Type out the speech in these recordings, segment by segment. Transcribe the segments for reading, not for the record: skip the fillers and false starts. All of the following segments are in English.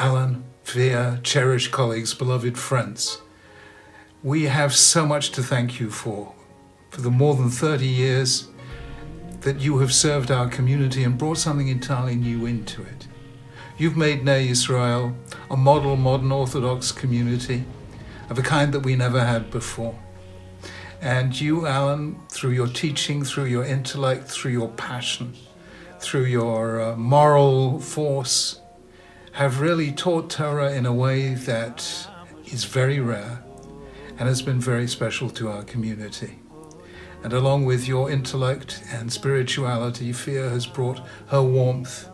Alan, Via, cherished colleagues, beloved friends, we have so much to thank you for the more than 30 years that you have served our community and brought something entirely new into it. You've made Ner Yisrael a model modern Orthodox community of a kind that we never had before. And you, Alan, through your teaching, through your intellect, through your passion, through your moral force, have really taught Torah in a way that is very rare and has been very special to our community. And along with your intellect and spirituality, Fia has brought her warmth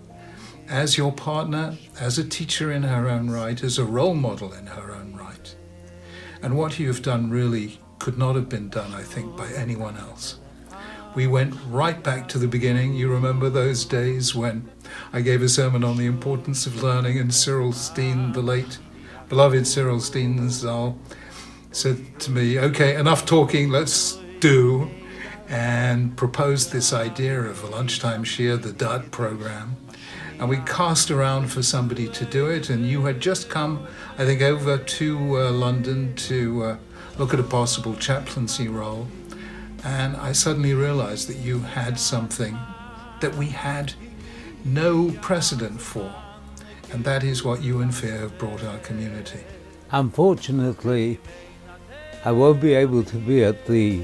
as your partner, as a teacher in her own right, as a role model in her own right. And what you've done really could not have been done, I think, by anyone else. We went right back to the beginning. You remember those days when I gave a sermon on the importance of learning, and Cyril Steen, the late beloved Cyril Steen Zal, said to me, okay, enough talking, let's do, and proposed this idea of a lunchtime shiur, the DUT program. And we cast around for somebody to do it, and you had just come, I think, over to London to look at a possible chaplaincy role. And I suddenly realized that you had something that we had no precedent for. And that is what you and Fia have brought our community. Unfortunately, I won't be able to be at the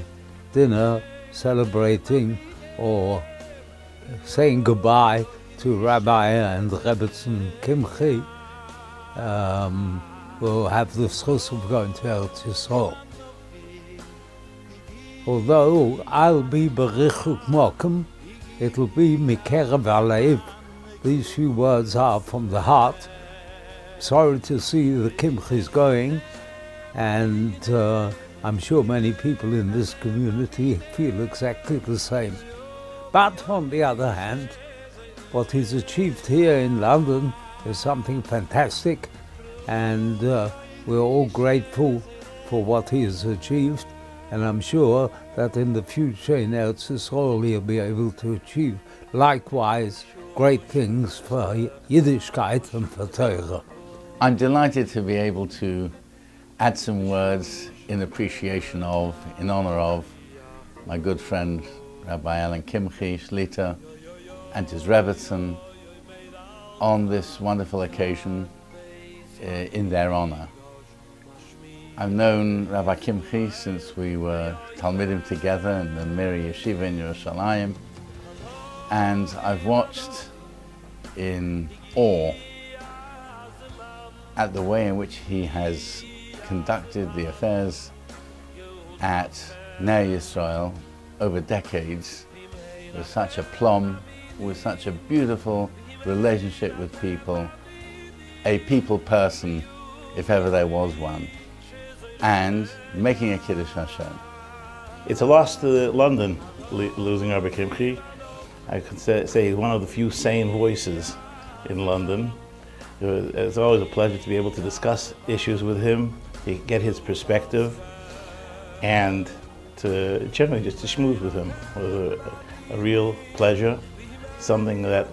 dinner celebrating or saying goodbye to Rabbi and Rebbetzin Kimchi. We'll have the zchus of going to Eretz Yisrael. Although I'll be berichuk mokum, it'll be mikerev alev. These few words are from the heart. Sorry to see the Kimchis going, and I'm sure many people in this community feel exactly the same. But on the other hand, what he's achieved here in London is something fantastic, and we're all grateful for what he has achieved. And I'm sure that in the future in Eretz Yisrael he'll be able to achieve likewise great things for Yiddishkeit and for Torah. I'm delighted to be able to add some words in appreciation of, in honor of, my good friend Rabbi Alan Kimchi, Shlita, and his Rebbetzin on this wonderful occasion in their honor. I've known Rabbi Kimchi since we were Talmidim together in the Miri Yeshiva in Yerushalayim, and I've watched in awe at the way in which he has conducted the affairs at Ner Yisrael over decades with such aplomb, with such a beautiful relationship with people, a people person, if ever there was one, and making a Kiddush Hashem. It's a loss to London, losing Rabbi Kimchi. I could say he's one of the few sane voices in London. It's always a pleasure to be able to discuss issues with him, to get his perspective, and to generally just to schmooze with him. It was a real pleasure, something that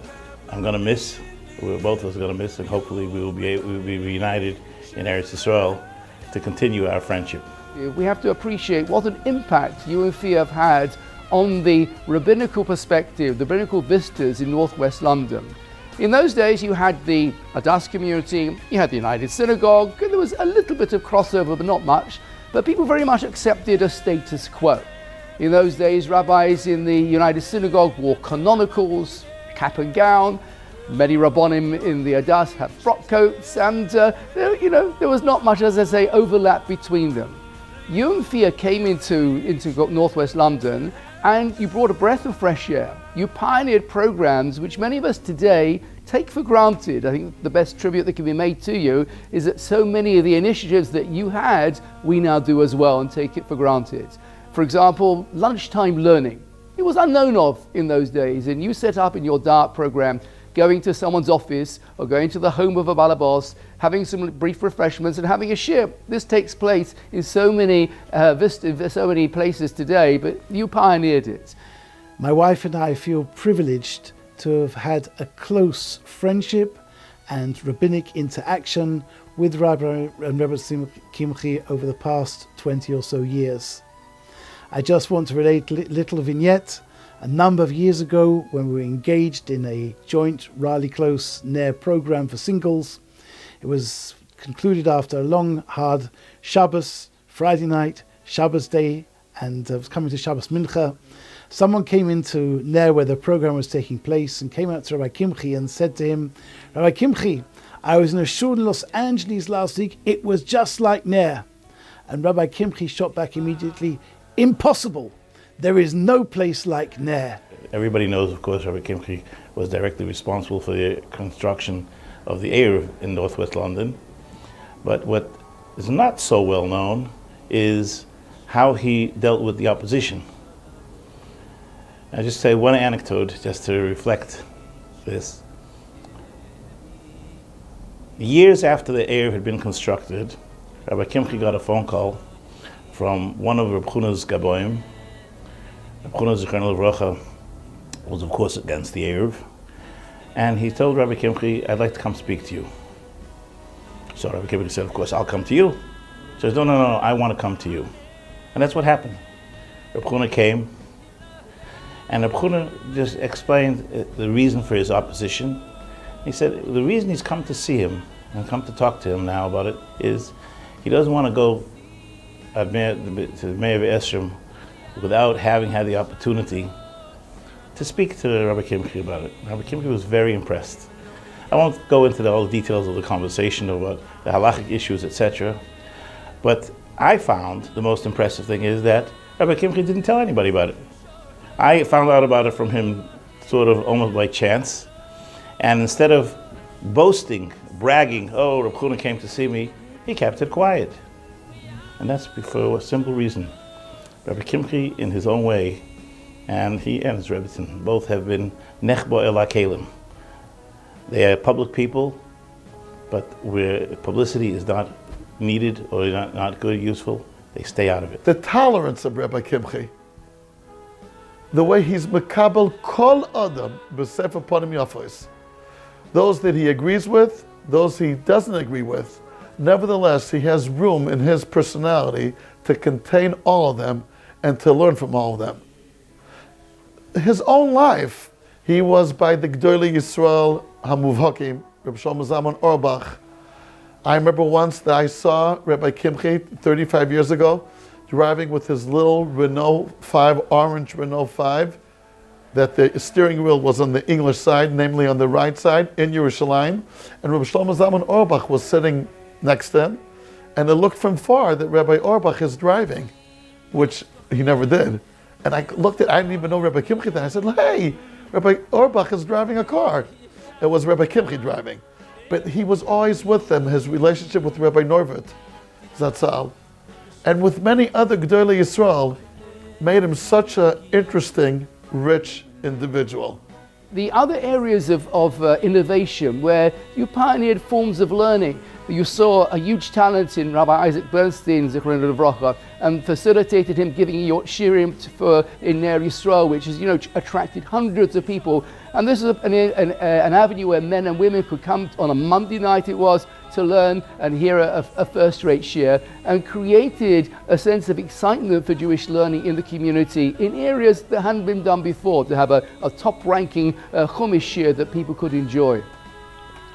I'm going to miss, both of us are going to miss, and hopefully we will be reunited in Eretz Yisrael to continue our friendship. We have to appreciate what an impact you and Fia have had on the rabbinical perspective, the rabbinical vistas in northwest London. In those days you had the Adass community, you had the United Synagogue, there was a little bit of crossover but not much, but people very much accepted a status quo. In those days rabbis in the United Synagogue wore canonicals, cap and gown, many Rabbonim in the Adass had frock coats, and there was not much, as I say, overlap between them. You and Fia came into northwest London, and you brought a breath of fresh air. You pioneered programs which many of us today take for granted. I think the best tribute that can be made to you is that so many of the initiatives that you had, we now do as well and take it for granted. For example, lunchtime learning. It was unknown of in those days, and you set up in your DART program going to someone's office or going to the home of a balabos, having some brief refreshments and having a shiur. This takes place in so many places today, but you pioneered it. My wife and I feel privileged to have had a close friendship and rabbinic interaction with Rabbi and Rebbetzin Kimchi over the past 20 or so years. I just want to relate a little vignette. A number of years ago, when we were engaged in a joint Raleigh Close Ner program for singles, it was concluded after a long, hard Shabbos, Friday night, Shabbos day, and was coming to Shabbos Mincha. Someone came into Ner where the program was taking place and came out to Rabbi Kimchi and said to him, Rabbi Kimchi, I was in a shul in Los Angeles last week. It was just like Ner. And Rabbi Kimchi shot back immediately, impossible. There is no place like Ner. Everybody knows, of course, Rabbi Kimchi was directly responsible for the construction of the Eruv in northwest London. But what is not so well known is how he dealt with the opposition. I'll just say one anecdote just to reflect this. Years after the Eruv had been constructed, Rabbi Kimchi got a phone call from one of Reb Chuna's Gaboim. Reb Chuna Zichrono Livracha was, of course, against the Eruv. And he told Rabbi Kimchi, I'd like to come speak to you. So Rabbi Kimchi said, of course, I'll come to you. He says, no, I want to come to you. And that's what happened. Reb Chuna came, and Reb Chuna just explained the reason for his opposition. He said the reason he's come to see him and come to talk to him now about it is he doesn't want to go to the Meir Esrim without having had the opportunity to speak to Rabbi Kimchi about it. Rabbi Kimchi was very impressed. I won't go into all the details of the conversation about the halachic issues, etc. But I found the most impressive thing is that Rabbi Kimchi didn't tell anybody about it. I found out about it from him sort of almost by chance. And instead of boasting, bragging, oh, Reb Chuna came to see me, he kept it quiet. And that's for a simple reason. Rabbi Kimchi, in his own way, and he and his Rebbetzin both have been nechbo el hakelim. They are public people, but where publicity is not needed or not good, useful, they stay out of it. The tolerance of Rabbi Kimchi, the way he's mekabel kol adam b'sefer panim yafos, those that he agrees with, those he doesn't agree with, nevertheless he has room in his personality to contain all of them and to learn from all of them. His own life, he was by the Gdolei Yisrael Hamuvhakim, Reb Shlomo Zalman Auerbach. I remember once that I saw Rabbi Kimchi 35 years ago driving with his little Renault 5, orange Renault 5, that the steering wheel was on the English side, namely on the right side, in Yerushalayim, and Reb Shlomo Zalman Auerbach was sitting next to him, and it looked from far that Rabbi Auerbach is driving, which he never did. And I looked at, I didn't even know Rabbi Kimchi then. I said, hey, Rabbi Auerbach is driving a car. It was Rabbi Kimchi driving. But he was always with them, his relationship with Rabbi Norvet Zatzal, and with many other Gdolei Yisrael, made him such an interesting, rich individual. The other areas of innovation where you pioneered forms of learning. You saw a huge talent in Rabbi Isaac Bernstein, Zichrono Livracha, and facilitated him giving your shirim in Ner Yisrael, which has attracted hundreds of people. And this is an avenue where men and women could come on a Monday night, it was, to learn and hear a first-rate shir, and created a sense of excitement for Jewish learning in the community in areas that hadn't been done before, to have a top-ranking Chumash shir that people could enjoy.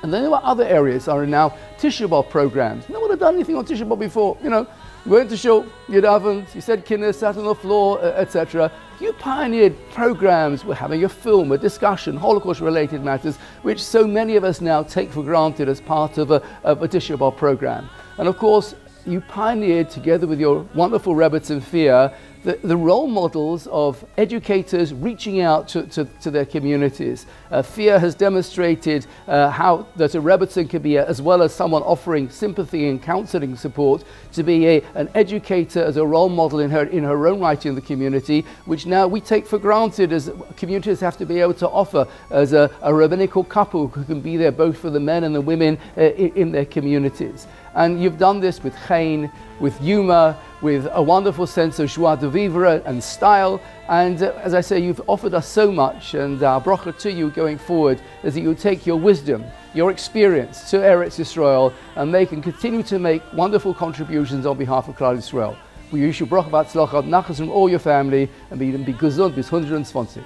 And then there were other areas that are now Tisha B'Av programs. No one had done anything on Tisha B'Av before. You went to shul, you davened, you said kinner, sat on the floor, etc. You pioneered programs. We're having a film, a discussion, Holocaust-related matters, which so many of us now take for granted as part of a Tisha B'Av program. And of course, you pioneered, together with your wonderful Rebbetzin Fia, the role models of educators reaching out to their communities. Fia has demonstrated how that a Rebbetzin can be, as well as someone offering sympathy and counseling support, to be an educator as a role model in her own right in the community, which now we take for granted as communities have to be able to offer as a rabbinical couple who can be there both for the men and the women in their communities. And you've done this with Chain, with humor, with a wonderful sense of joie de vivre and style. And as I say, you've offered us so much, and our bracha to you going forward is that you take your wisdom, your experience to Eretz Yisrael, and they can continue to make wonderful contributions on behalf of Klal Yisrael. We wish you bracha v'atzlacha, nachas from all your family, and be gesund bis 120.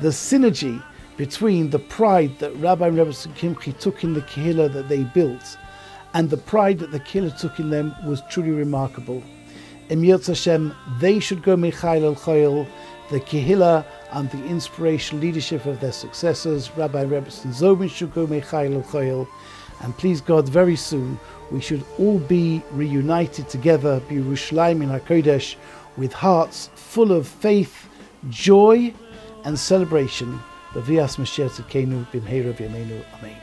The synergy between the pride that Rabbi and Rebbe Kimchi took in the Kehillah that they built and the pride that the Kehillah took in them was truly remarkable. Em Yirtzeh Hashem, they should go Mechayil El Chayil, the Kehillah and the inspirational leadership of their successors, Rabbi Rebbe Zobin should go Mechayil El Chayil, and please God, very soon we should all be reunited together, be Yerushalayim in HaKodesh, with hearts full of faith, joy and celebration. B'vias Mashiach Tzidkenu b'mheira v'yameinu. Amen.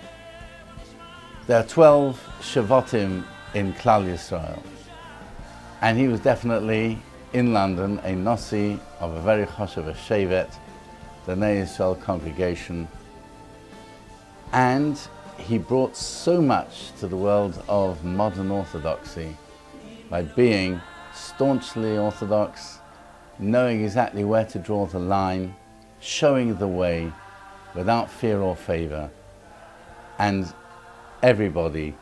There are 12 Shavatim in Klal Yisrael, and he was definitely in London a Nasi of a very Choshev Shevet, the Bnei Yisrael congregation, and he brought so much to the world of modern Orthodoxy by being staunchly Orthodox, knowing exactly where to draw the line, showing the way without fear or favour, and everybody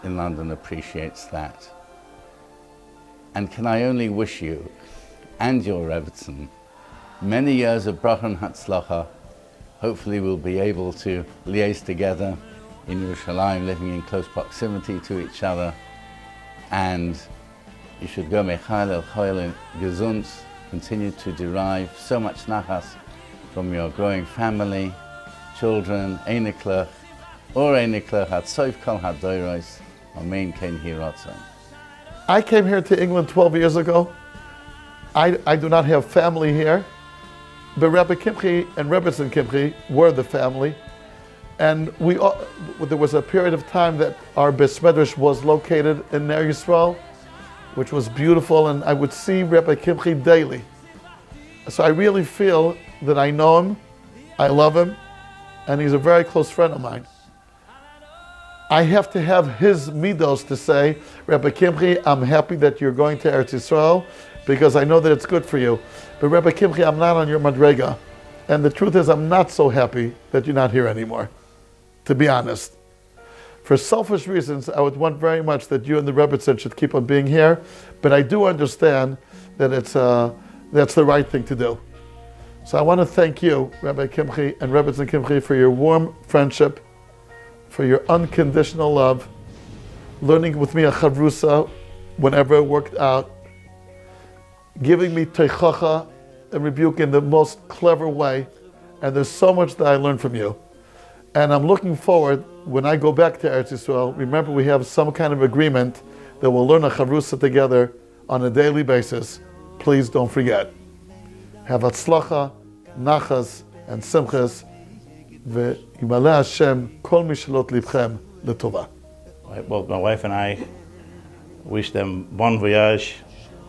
in London appreciates that. And can I only wish you and your Rebbetzin many years of bracha and hatzlacha. Hopefully we'll be able to liaise together in Yerushalayim, living in close proximity to each other, and you should go mechayil el chayil in gesund, continue to derive so much nachas from your growing family, children, einiklech, or einiklech at soif kol hadoros, amen ken hiratzon. I came here to England 12 years ago. I do not have family here, but Rabbi Kimchi and Rebbetzin Kimchi were the family. And there was a period of time that our Beis Medrash was located in Ner Yisrael, which was beautiful, and I would see Rabbi Kimchi daily. So I really feel that I know him, I love him, and he's a very close friend of mine. I have to have his midos to say, Rabbi Kimchi, I'm happy that you're going to Eretz Yisrael because I know that it's good for you. But Rabbi Kimchi, I'm not on your madrega. And the truth is, I'm not so happy that you're not here anymore, to be honest. For selfish reasons, I would want very much that you and the Rebbetzin should keep on being here, but I do understand that that's the right thing to do. So I want to thank you, Rabbi Kimchi and Rebbetzin Kimchi, for your warm friendship, for your unconditional love, learning with me a chavrusa whenever it worked out, giving me teichacha and rebuke in the most clever way, and there's so much that I learned from you. And I'm looking forward, when I go back to Eretz Yisrael, remember we have some kind of agreement that we'll learn a chavrusa together on a daily basis. Please don't forget. Have atzlacha, nachas, and simchas, ve'yimaleh Hashem kol mishalot libchem l'tova. Well, my wife and I wish them bon voyage,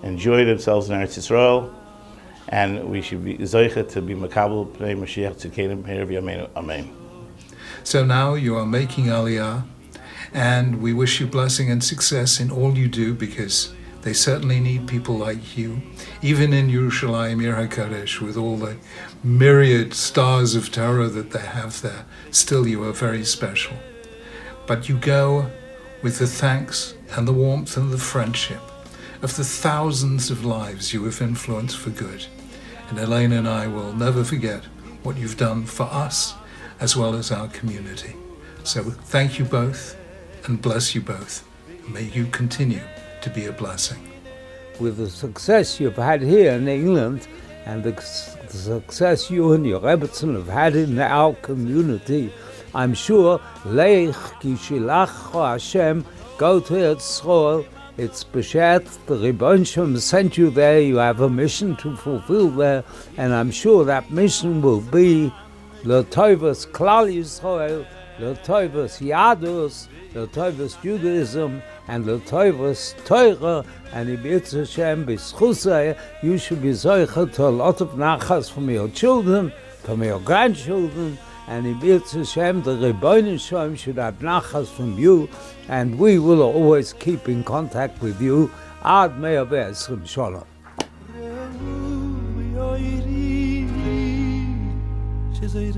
enjoy themselves in Eretz Yisrael, and we should be zoichet to be makabel pnei Mashiach tzidkenu b'mheira v'yameinu. Amen. So now you are making Aliyah, and we wish you blessing and success in all you do, because they certainly need people like you. Even in Yerushalayim, Ir HaKodesh, with all the myriad stars of Torah that they have there, still you are very special. But you go with the thanks and the warmth and the friendship of the thousands of lives you have influenced for good. And Elena and I will never forget what you've done for us as well as our community. So thank you both and bless you both. May you continue to be a blessing. With the success you've had here in England and the success you and your Rebbetzin have had in our community, I'm sure Leich Kishilach Hashem, go to Yisrael. It's Beshet, the Rebbein Shem sent you there. You have a mission to fulfill there, and I'm sure that mission will be L'Tovas Klal Yisrael, L'Tovas Yadus, L'Tovas Judaism, and L'Tovas Torah, and in Yirtzeh Hashem B'schusay, you should be zoichet to a lot of nachas from your children, from your grandchildren, and in Yirtzeh Hashem, the Rebbeinu Shem should have nachas from you, and we will always keep in contact with you. Ad 120 Shalom. She's a